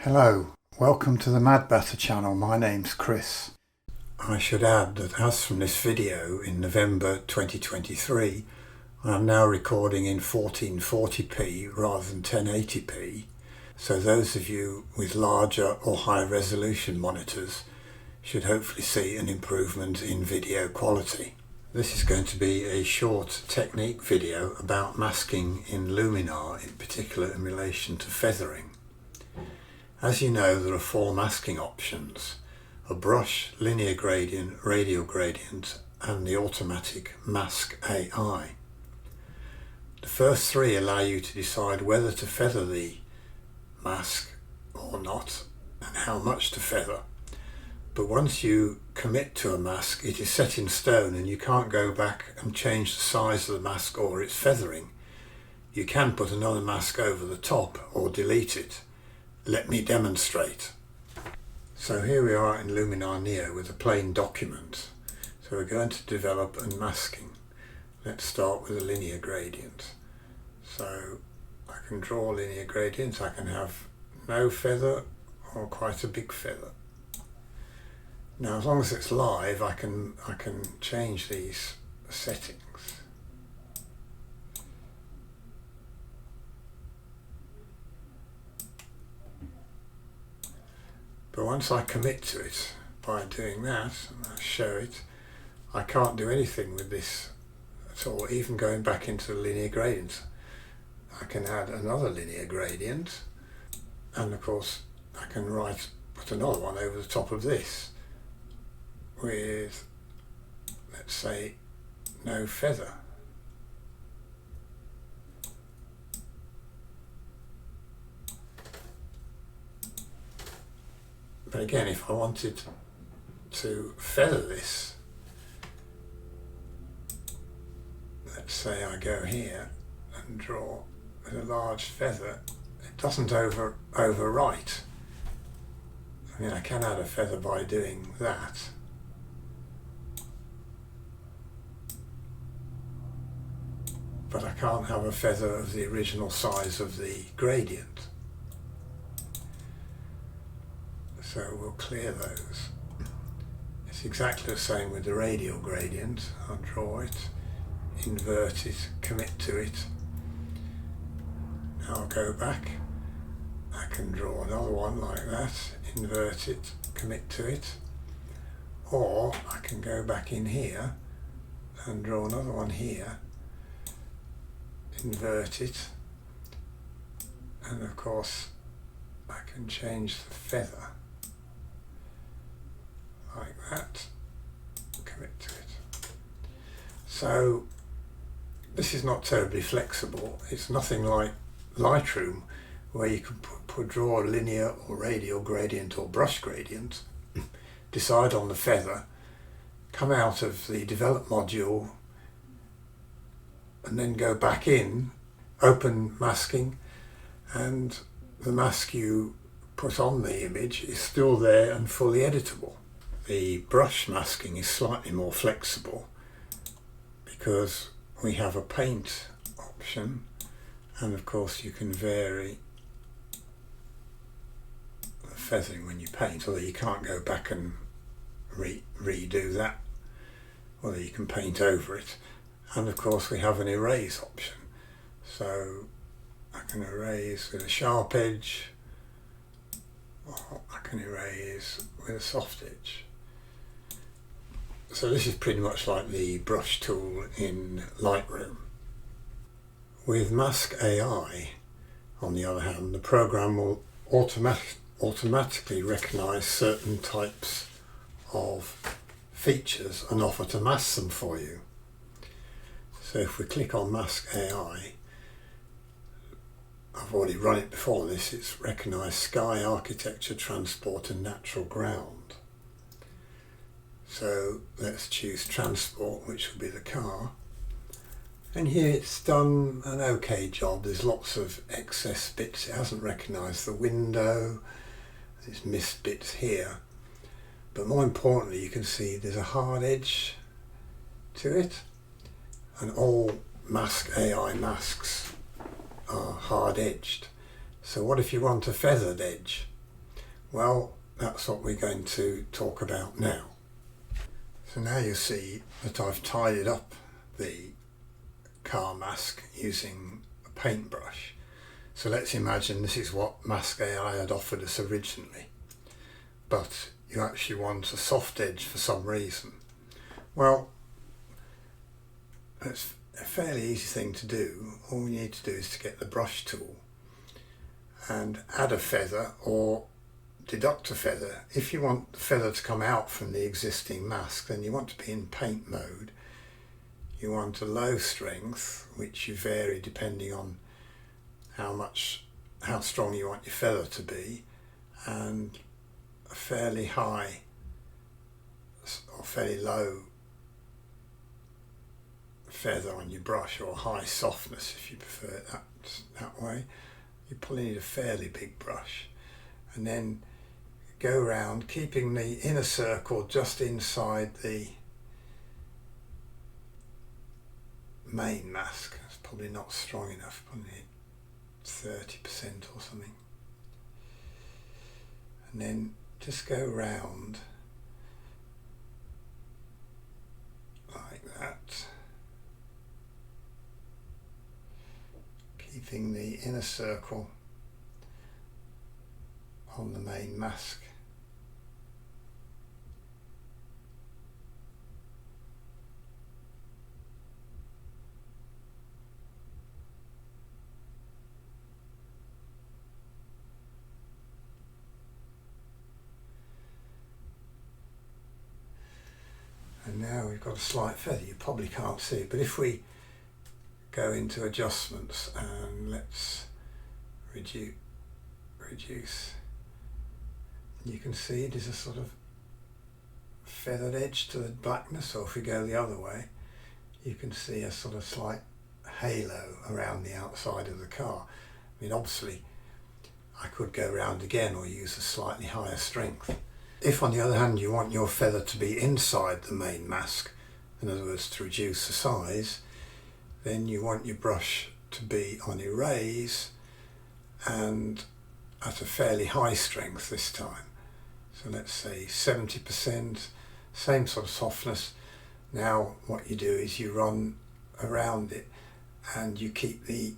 Hello, welcome to the Mad Batter channel. My name's Chris. I should add that as from this video in November 2023, I am now recording in 1440p rather than 1080p, so those of you with larger or higher resolution monitors should hopefully see an improvement in video quality. This is going to be a short technique video about masking in Luminar, in particular in relation to feathering. As you know, there are four masking options: a brush, linear gradient, radial gradient, and the automatic mask AI. The first three allow you to decide whether to feather the mask or not, and how much to feather. But once you commit to a mask, it is set in stone and you can't go back and change the size of the mask or its feathering. You can put another mask over the top or delete it. Let me demonstrate. So here we are in Luminar Neo with a plain document. So we're going to develop a masking. Let's start with a linear gradient. So I can draw linear gradients. I can have no feather or quite a big feather. Now, as long as it's live, I can change these settings. But once I commit to it by doing that, and I show it, I can't do anything with this at all, even going back into the linear gradient. I can add another linear gradient, and of course I can put another one over the top of this with, let's say, no feather. But again, if I wanted to feather this, let's say I go here and draw with a large feather, it doesn't overwrite. I mean, I can add a feather by doing that. But I can't have a feather of the original size of the gradient. So we'll clear those. It's exactly the same with the radial gradient. I'll draw it, invert it, commit to it. Now I'll go back. I can draw another one like that, invert it, commit to it. Or I can go back in here and draw another one here, invert it, and of course I can change the feather like that, commit to it. So this is not terribly flexible. It's nothing like Lightroom, where you can draw a linear or radial gradient or brush gradient, decide on the feather, come out of the develop module, and then go back in, open masking, and the mask you put on the image is still there and fully editable. The brush masking is slightly more flexible because we have a paint option, and of course you can vary the feathering when you paint, although you can't go back and redo that, although you can paint over it. And of course we have an erase option, so I can erase with a sharp edge, or I can erase with a soft edge. So this is pretty much like the brush tool in Lightroom. With Mask AI, on the other hand, the program will automatically recognize certain types of features and offer to mask them for you. So if we click on Mask AI, I've already run it before this, it's recognised sky, architecture, transport and natural ground. So let's choose transport, which will be the car. And here it's done an okay job. There's lots of excess bits. It hasn't recognised the window. There's missed bits here. But more importantly, you can see there's a hard edge to it. And all Mask AI masks are hard edged. So what if you want a feathered edge? Well, that's what we're going to talk about now. So now you see that I've tidied up the car mask using a paintbrush. So let's imagine this is what Mask AI had offered us originally, but you actually want a soft edge for some reason. Well, it's a fairly easy thing to do. All we need to do is to get the brush tool and add a feather or deduct a feather. If you want the feather to come out from the existing mask, then you want to be in paint mode. You want a low strength, which you vary depending on how strong you want your feather to be, and a fairly high or fairly low feather on your brush, or high softness if you prefer it that way. You probably need a fairly big brush, and then go around keeping the inner circle just inside the main mask. It's probably not strong enough, probably 30% or something. And then just go round like that, keeping the inner circle on the main mask. And now we've got a slight feather. You probably can't see it, but if we go into adjustments and let's reduce, you can see there's a sort of feathered edge to the blackness, or if we go the other way, you can see a sort of slight halo around the outside of the car. I mean, obviously I could go round again or use a slightly higher strength. If, on the other hand, you want your feather to be inside the main mask, in other words to reduce the size, then you want your brush to be on erase and at a fairly high strength this time. So let's say 70%, same sort of softness. Now what you do is you run around it and you keep the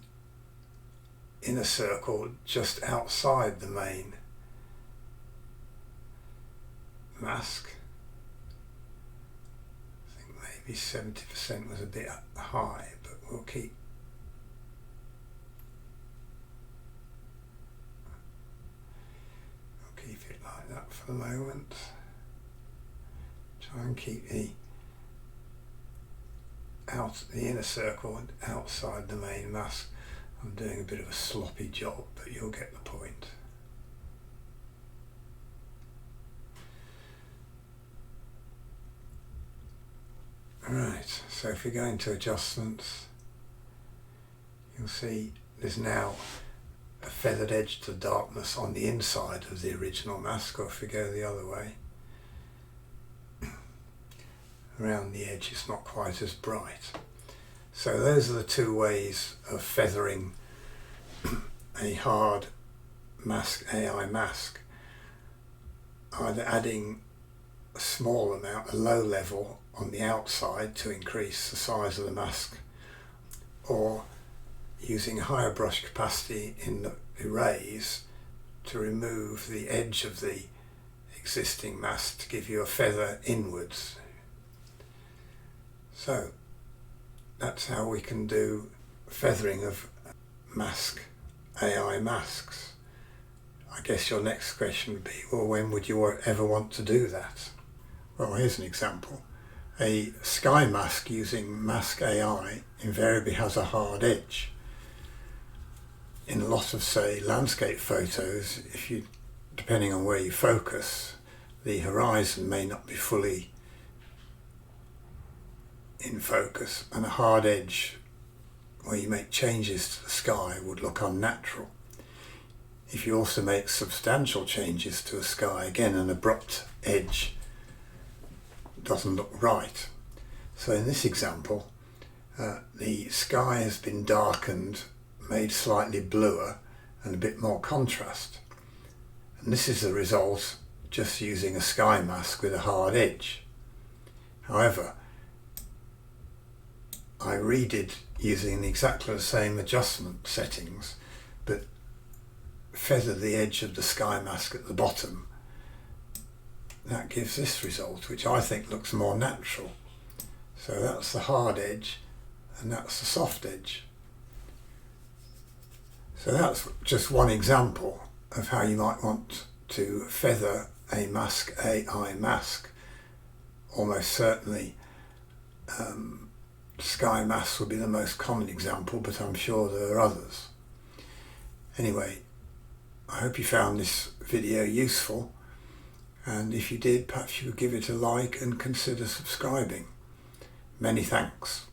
inner circle just outside the main mask. I think maybe 70% was a bit high, but we'll keep it like that for the moment. Try and keep the inner circle outside the main mask. I'm doing a bit of a sloppy job, but you'll get the point. Right, so if we go into adjustments, you'll see there's now a feathered edge to darkness on the inside of the original mask, or if we go the other way, around the edge it's not quite as bright. So those are the two ways of feathering a hard mask, AI mask. Either adding a small amount, a low level on the outside to increase the size of the mask, or using higher brush capacity in the erase to remove the edge of the existing mask to give you a feather inwards. So that's how we can do feathering of mask AI masks. I guess your next question would be, well, when would you ever want to do that? Well, here's an example. A sky mask using Mask AI invariably has a hard edge. In a lot of, say, landscape photos, depending on where you focus, the horizon may not be fully in focus, and a hard edge where you make changes to the sky would look unnatural. If you also make substantial changes to a sky, again an abrupt edge doesn't look right. So in this example, the sky has been darkened, made slightly bluer and a bit more contrast. And this is the result just using a sky mask with a hard edge. However, I redid using exactly the same adjustment settings, but feathered the edge of the sky mask at the bottom. That gives this result, which I think looks more natural. So that's the hard edge and that's the soft edge. So that's just one example of how you might want to feather a mask, AI mask. Almost certainly sky masks would be the most common example, but I'm sure there are others. Anyway, I hope you found this video useful, and if you did, perhaps you could give it a like and consider subscribing. Many thanks.